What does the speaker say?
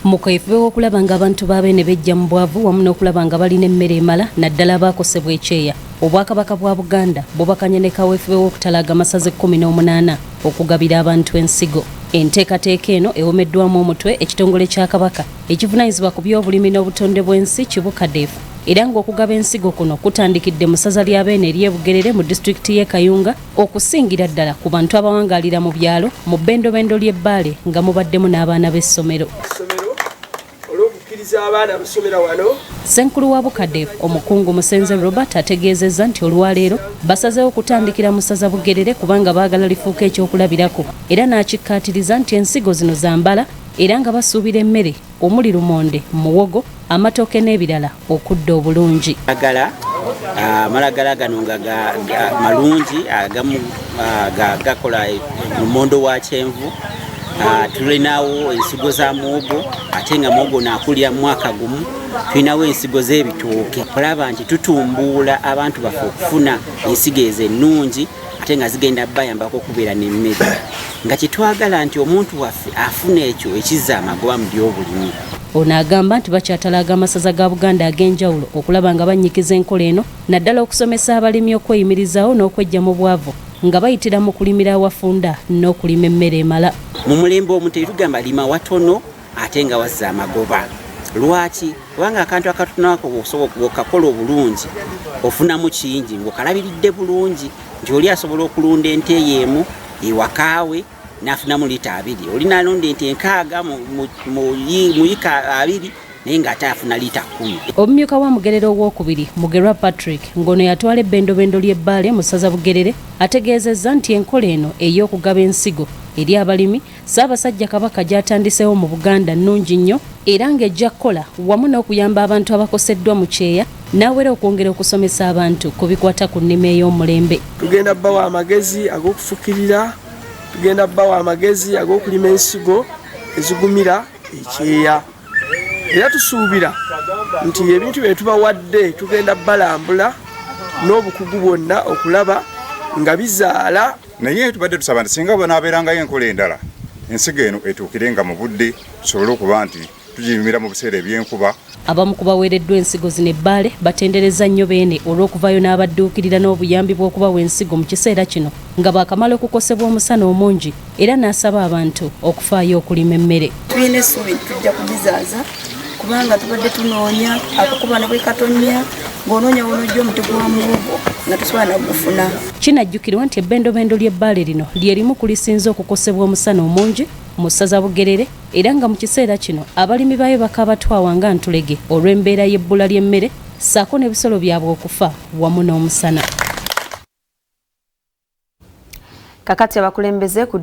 Mukaifube w'okulaba ng'abantu b'abeene bejja mu bwavu wamu n'okulaba nga balina emmere emala naddala abaakosebwa ekyeya. Obwakabaka bwa Buganda bubakanye ne kaweefube w'okutalaga amasaza 18 okugabira abantu ensigo. Enteekateeka eno ewomeddwamu omutwe ekitongole kya Kabaka ekivunaanyizibwa ku by'obulimi n'obutonde bw'ensi Bugabidde. Era ng'okugaba ensigo kuno kutandikidde mu ssaza ly'abeene ery'e Bugerere mu disitulikiti y'e Kayunga okusingira ddala ku bantu abawangaalira mu byalo mu bbendobendo ly'Ebbaale nga mubaddemu n'abaana b'essomero. Ssenkulu wa Bukadde omukungu Musenze Robert ategeezezza nti olwaleero basazeewo okutandikira mu ssaza Bugerere kubanga baagala lifuuka ekyokulabirako era n'akikkaatiriza nti ensigo zino zambala era nga basuubira emmere omuli lumonde, muwogo, amatooke n'ebirala okudda obulungi. Amalagala gano nga malungi agamu gakola lumondo wa kyenvu. Tulinawo ensigo za muwogo ate nga muwogo naakulira mwaka gumu. Tulinawo ensigo z'ebitooke olaba nti tutumbuula abantu baffe okufuna ensigo ezo ennungi ate nga zigenda bayambako okubeera n'emmere nga kyetwagala nti omuntu waffe afuna ekyo ekizza amagoba mu by'obulimi. Ono agamba nti bakyatalaga amasaza ga Buganda ag'enjawulo okulaba nga bannyikiza enkola eno naddala okusomesa abalimi okweyimirizaawo n'okwejja mu bwavu nga bayitira mu kulimira awafunda n'okulima emmere emala. Mu mulembe omu tetugamba lima watono ate nga wazza amagoba. Lwaki? Kubanga akantu akatono ako osobola okukakola obulungi ofunamu kingi ng'okalabiridde bulungi nti oli asobola okulunda ente y'emu ewakaawe n'afunamu lita 2. Oli n'alonda ente 6 mu yika 2 naye ng'ate afuna lita 10. Omumyuka wa Mugerere owookubiri Mugerwa Patrick ng'ono yatwala ebbendobendo ly'Ebbaale mu ssaza Bugerere ategeezezza nti enkola eno ey'okugaba ensigo eri abalimi Ssaabasajja Kabaka gy'atandiseewo mu Buganda nnungi nnyo era ng'ejja kukola wamu n'okuyamba abantu abakoseddwa mu kyeya n'awera okwongera okusomesa abantu ku bikwata ku nnima ey'omulembe. Tugenda bbawa amagezi ag'okufukirira, tugenda bbawa amagezi ag'okulima ensigo ezigumira ekyeya. Era tusuubira nti ebintu bye tubawadde tugenda balambula n'obukugu bwonna okulaba nga bizaala. Naye tubadde tusaba nti singa banaabeerangayo enkola endala ensigo eno etuukirenga mu budde tusobole okuba nti tugiyimira mu biseera eby'enkuba. Abamu ku baweereddwa ensigo zino Ebbaale batendereza nnyo beene olw'okuvaayo n'abadduukirira n'obuyambi bw'okubawa ensigo mu kiseera kino nga baakamala okukosebwa omusana omungi era n'asaba abantu okufaayo okulima emmere. Tulina essuubi tujja kugizaaza kubanga tubadde tunoonya akakuba na bwe katonnya ng'onoonya wonojja omutego wa muwogo nga tusobola nagufuna. Kinajjukirwa nti ebbendobendo ly'Ebbaale lino lye limu ku lisinze okukosebwa omusana omungi mu ssaza Bugerere era nga mu kiseera kino abalimi baayo bakaabatwawa nga ntulege olw'embeera y'ebbula ly'emmere ssaako n'ebisolo byabwe okufa wamu n'omusana. Kakati abakulembeze